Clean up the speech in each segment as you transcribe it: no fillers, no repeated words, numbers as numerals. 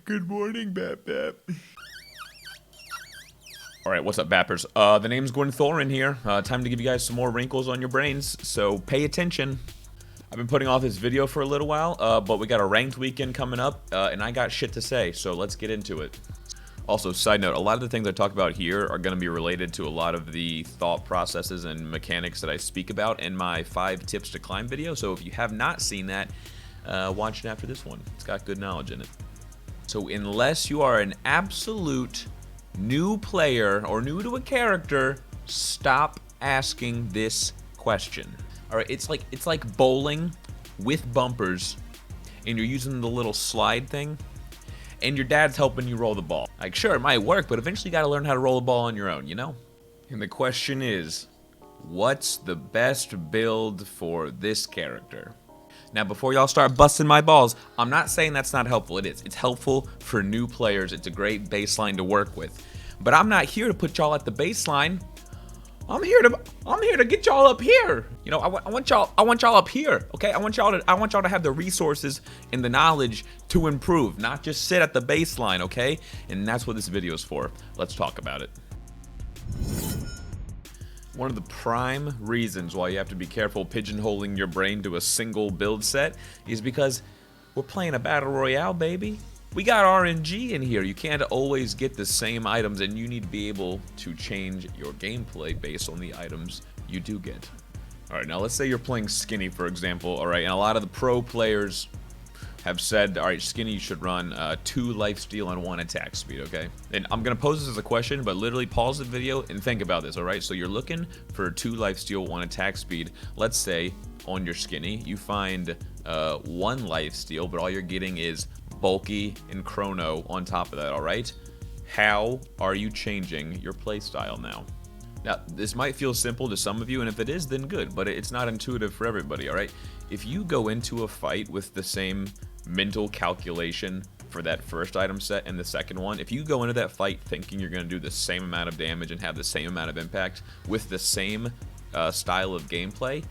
Good morning, Bapbap. Alright, what's up, Bappers? The name's Gwen Thorin here. Time to give you guys some more wrinkles on your brains, so pay attention. I've been putting off this video for a little while, but we got a ranked weekend coming up, and I got shit to say, so let's get into it. Also, side note, a lot of the things I talk about here are going to be related to a lot of the thought processes and mechanics that I speak about in my 5 tips to climb video, so if you have not seen that, watch it after this one. It's got good knowledge in it. So unless you are an absolute new player or new to a character, stop asking this question. All right, it's like bowling with bumpers, and you're using the little slide thing, and your dad's helping you roll the ball. Like, sure, it might work, but eventually you got to learn how to roll the ball on your own, you know? And the question is, what's the best build for this character? Now, before y'all start busting my balls, I'm not saying that's not helpful. It is. It's helpful for new players. It's a great baseline to work with. But I'm not here to put y'all at the baseline. I'm here to get y'all up here. You know, I want y'all up here. Okay, I want y'all to have the resources and the knowledge to improve, not just sit at the baseline. Okay, and that's what this video is for. Let's talk about it. One of the prime reasons why you have to be careful pigeonholing your brain to a single build set is because we're playing a battle royale, baby. We got RNG in here. You can't always get the same items, and you need to be able to change your gameplay based on the items you do get. All right, now let's say you're playing Skinny, for example. All right, and a lot of the pro players have said, all right, Skinny should run 2 lifesteal and 1 attack speed, okay? And I'm gonna pose this as a question, but literally pause the video and think about this, all right? So you're looking for 2 lifesteal, 1 attack speed. Let's say on your Skinny, you find 1 lifesteal, but all you're getting is bulky and chrono on top of that, all right? How are you changing your playstyle now? Now, this might feel simple to some of you, and if it is, then good, but it's not intuitive for everybody, all right? If you go into a fight with the same mental calculation for that first item set and the second one, if you go into that fight thinking you're going to do the same amount of damage and have the same amount of impact with the same style of gameplay,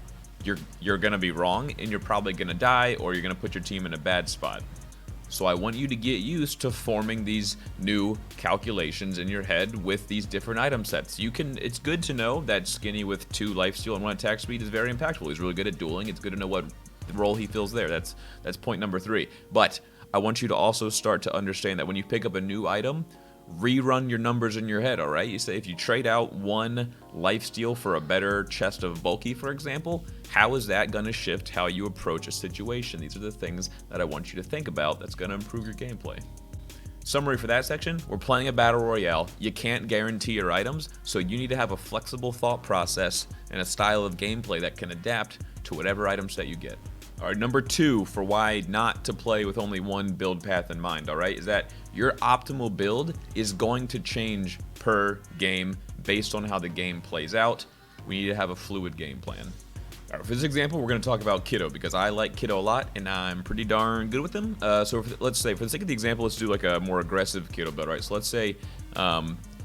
you're going to be wrong, and you're probably going to die, or you're going to put your team in a bad spot. So I want you to get used to forming these new calculations in your head with these different item sets. It's good to know that Skinny with 2 lifesteal and 1 attack speed is very impactful. He's really good at dueling. It's good to know what role he fills there. That's point number 3. But I want you to also start to understand that when you pick up a new item, rerun your numbers in your head, all right? You say if you trade out 1 lifesteal for a better chest of bulky, for example, how is that going to shift how you approach a situation? These are the things that I want you to think about that's going to improve your gameplay. Summary for that section, we're playing a battle royale. You can't guarantee your items, so you need to have a flexible thought process and a style of gameplay that can adapt to whatever item set you get. All right, number 2 for why not to play with only one build path in mind, all right, is that your optimal build is going to change per game based on how the game plays out. We need to have a fluid game plan. All right, for this example, we're going to talk about Kiddo because I like Kiddo a lot and I'm pretty darn good with him. Let's say, for the sake of the example, let's do like a more aggressive Kiddo build, right? So let's say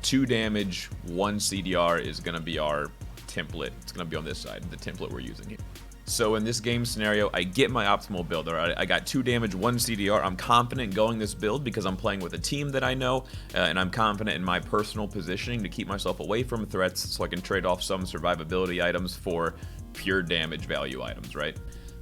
2 damage, 1 CDR is going to be our template. It's going to be on this side, the template we're using here. So in this game scenario, I get my optimal build, all right? I got 2 damage, 1 CDR. I'm confident going this build because I'm playing with a team that I know, and I'm confident in my personal positioning to keep myself away from threats so I can trade off some survivability items for pure damage value items, right?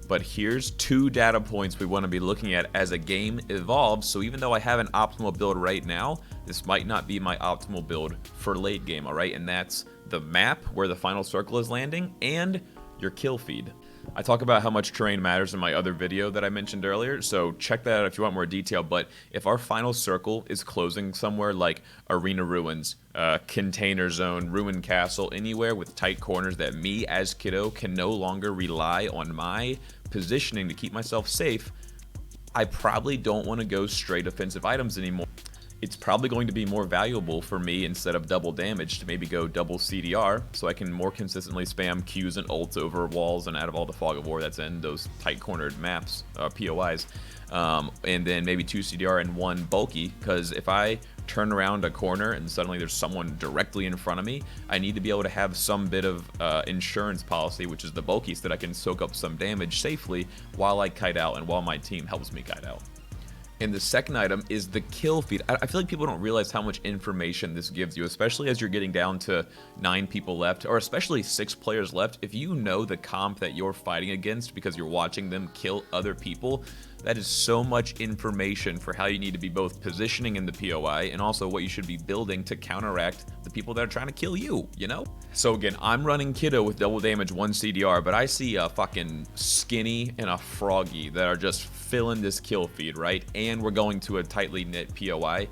But here's 2 data points we want to be looking at as a game evolves. So even though I have an optimal build right now, this might not be my optimal build for late game, all right? And that's the map where the final circle is landing and your kill feed. I talk about how much terrain matters in my other video that I mentioned earlier, so check that out if you want more detail. But if our final circle is closing somewhere like Arena Ruins, Container Zone, Ruin Castle, anywhere with tight corners that me as Kiddo can no longer rely on my positioning to keep myself safe, I probably don't want to go straight offensive items anymore. It's probably going to be more valuable for me instead of double damage to maybe go double CDR so I can more consistently spam Qs and ults over walls and out of all the fog of war that's in those tight cornered maps, POIs. And then maybe 2 CDR and 1 bulky, because if I turn around a corner and suddenly there's someone directly in front of me, I need to be able to have some bit of insurance policy, which is the bulky, so that I can soak up some damage safely while I kite out and while my team helps me kite out. And the second item is the kill feed. I feel like people don't realize how much information this gives you, especially as you're getting down to 9 people left, or especially 6 players left. If you know the comp that you're fighting against because you're watching them kill other people, that is so much information for how you need to be both positioning in the POI and also what you should be building to counteract the people that are trying to kill you, you know? So again, I'm running Kiddo with double damage 1 CDR, but I see a fucking Skinny and a Froggy that are just filling this kill feed, right? And we're going to a tightly knit POI.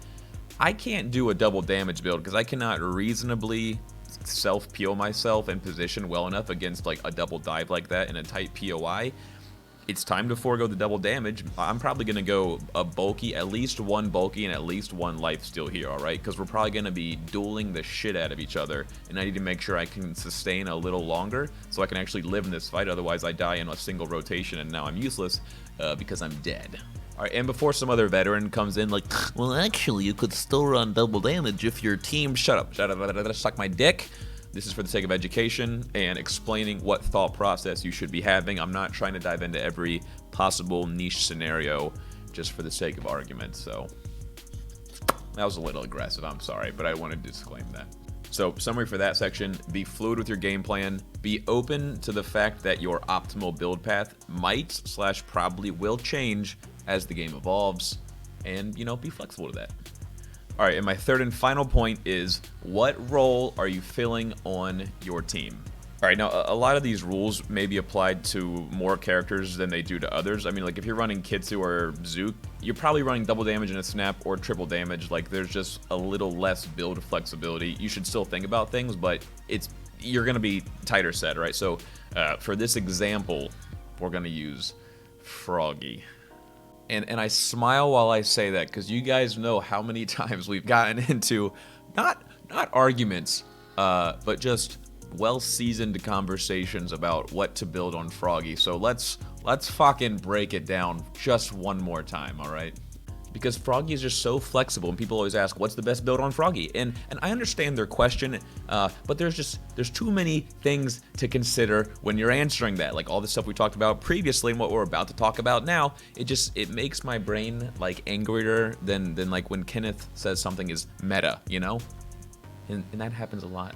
I can't do a double damage build because I cannot reasonably self-PO myself and position well enough against like a double dive like that in a tight POI. It's time to forego the double damage. I'm probably going to go a bulky, at least 1 bulky and at least 1 lifesteal here, alright? Because we're probably going to be dueling the shit out of each other, and I need to make sure I can sustain a little longer so I can actually live in this fight. Otherwise, I die in a single rotation, and now I'm useless because I'm dead. Alright, and before some other veteran comes in like, well, actually, you could still run double damage if your team... Shut up, suck my dick. This is for the sake of education and explaining what thought process you should be having. I'm not trying to dive into every possible niche scenario just for the sake of argument. So that was a little aggressive, I'm sorry, but I wanted to disclaim that. So summary for that section: be fluid with your game plan, be open to the fact that your optimal build path might / probably will change as the game evolves, and, you know, be flexible to that. All right, and my third and final point is, what role are you filling on your team? All right, now a lot of these rules may be applied to more characters than they do to others. I mean, like if you're running Kitsu or Zook, you're probably running double damage in a snap or triple damage. Like there's just a little less build flexibility. You should still think about things, but you're gonna be tighter set, right? So for this example, we're gonna use Froggy. And I smile while I say that because you guys know how many times we've gotten into not arguments, but just well-seasoned conversations about what to build on Froggy. So let's fucking break it down just one more time, all right? Because Froggy is just so flexible, and people always ask, what's the best build on Froggy? And I understand their question, but there's too many things to consider when you're answering that. Like all the stuff we talked about previously and what we're about to talk about now, it makes my brain like angrier than like when Kenneth says something is meta, you know? And that happens a lot.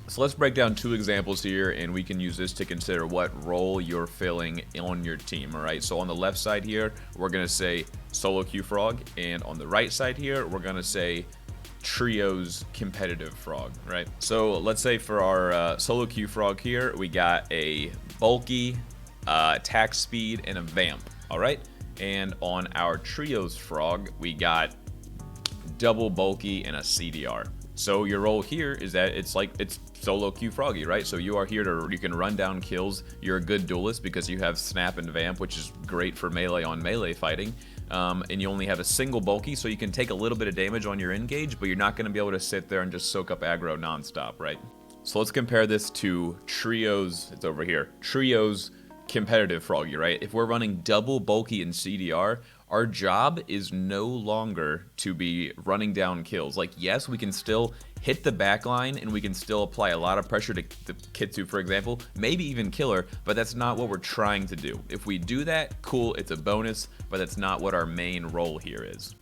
So let's break down 2 examples here, and we can use this to consider what role you're filling on your team, all right? So on the left side here, we're going to say solo queue frog, and on the right side here, we're going to say trios competitive frog, right? So let's say for our solo queue frog here, we got a bulky, attack speed, and a vamp, all right? And on our trios frog, we got double bulky and a CDR. So your role here is that it's solo queue froggy, right? So you are here you can run down kills. You're a good duelist because you have snap and vamp, which is great for melee on melee fighting. And you only have a single bulky, so you can take a little bit of damage on your engage, but you're not going to be able to sit there and just soak up aggro nonstop, right? So let's compare this to trios. It's over here. Trios competitive froggy, right? If we're running double bulky and CDR, our job is no longer to be running down kills. Like, yes, we can still hit the backline and we can still apply a lot of pressure to Kitsu, for example, maybe even kill her, but that's not what we're trying to do. If we do that, cool, it's a bonus, but that's not what our main role here is.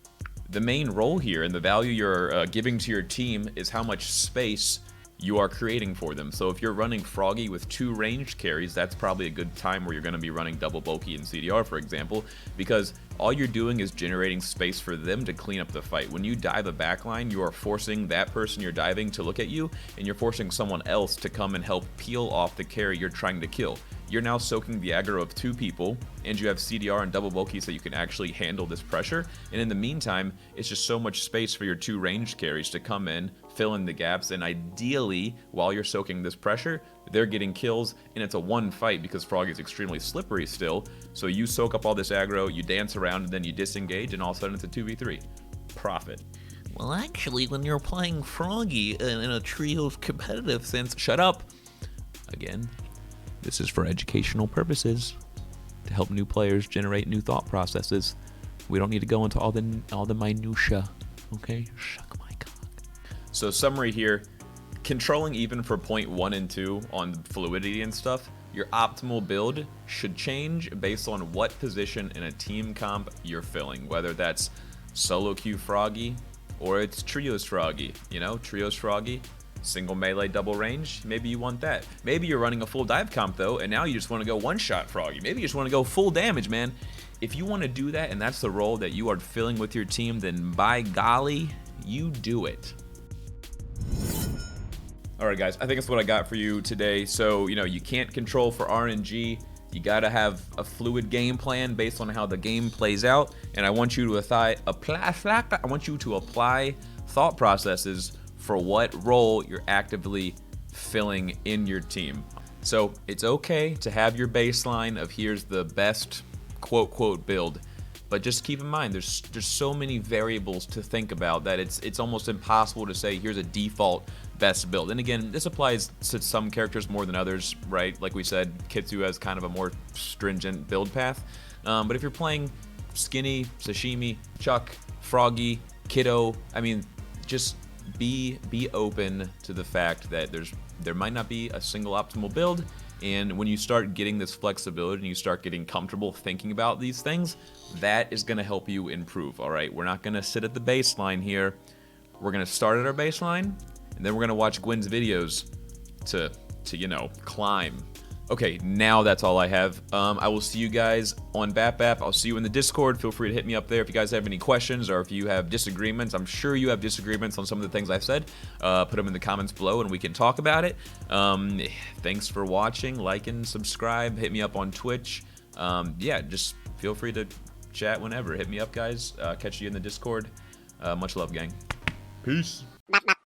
The main role here and the value you're giving to your team is how much space you are creating for them. So if you're running Froggy with 2 ranged carries, that's probably a good time where you're going to be running double bulky and CDR, for example, because all you're doing is generating space for them to clean up the fight. When you dive a backline, you are forcing that person you're diving to look at you, and you're forcing someone else to come and help peel off the carry you're trying to kill. You're now soaking the aggro of 2 people, and you have CDR and double bulky so you can actually handle this pressure. And in the meantime, it's just so much space for your 2 ranged carries to come in, fill in the gaps, and ideally, while you're soaking this pressure, they're getting kills, and it's a 1 fight because Frog is extremely slippery still. So you soak up all this aggro, you dance around, and then you disengage, and all of a sudden it's a 2v3. Profit. Well, actually, when you're playing Froggy in a trios competitive sense, shut up. Again, this is for educational purposes, to help new players generate new thought processes. We don't need to go into all the minutia, okay? Shuck my cock. So summary here, controlling even for point 1 and 2 on fluidity and stuff, your optimal build should change based on what position in a team comp you're filling, whether that's solo queue Froggy or it's trios Froggy. You know, trios Froggy, single melee double range, maybe you want that. Maybe you're running a full dive comp though, and now you just want to go one shot Froggy. Maybe you just want to go full damage, man. If you want to do that and that's the role that you are filling with your team, then by golly, you do it. Alright guys, I think that's what I got for you today. So, you know, you can't control for RNG. You gotta have a fluid game plan based on how the game plays out. And I want you to apply thought processes for what role you're actively filling in your team. So it's okay to have your baseline of here's the best quote build, but just keep in mind there's so many variables to think about that it's almost impossible to say here's a default best build. And again, this applies to some characters more than others, right? Like we said, Kitsu has kind of a more stringent build path. But if you're playing Skinny, Sashimi, Chuck, Froggy, Kiddo, I mean, just be open to the fact that there might not be a single optimal build. And when you start getting this flexibility and you start getting comfortable thinking about these things, that is going to help you improve, all right? We're not going to sit at the baseline here. We're going to start at our baseline, and then we're going to watch Gwen's videos to you know, climb. Okay, now that's all I have. I will see you guys on Bapbap. I'll see you in the Discord. Feel free to hit me up there if you guys have any questions or if you have disagreements. I'm sure you have disagreements on some of the things I've said. Put them in the comments below and we can talk about it. Thanks for watching. Like and subscribe. Hit me up on Twitch. Yeah, just feel free to chat whenever. Hit me up, guys. Catch you in the Discord. Much love, gang. Peace.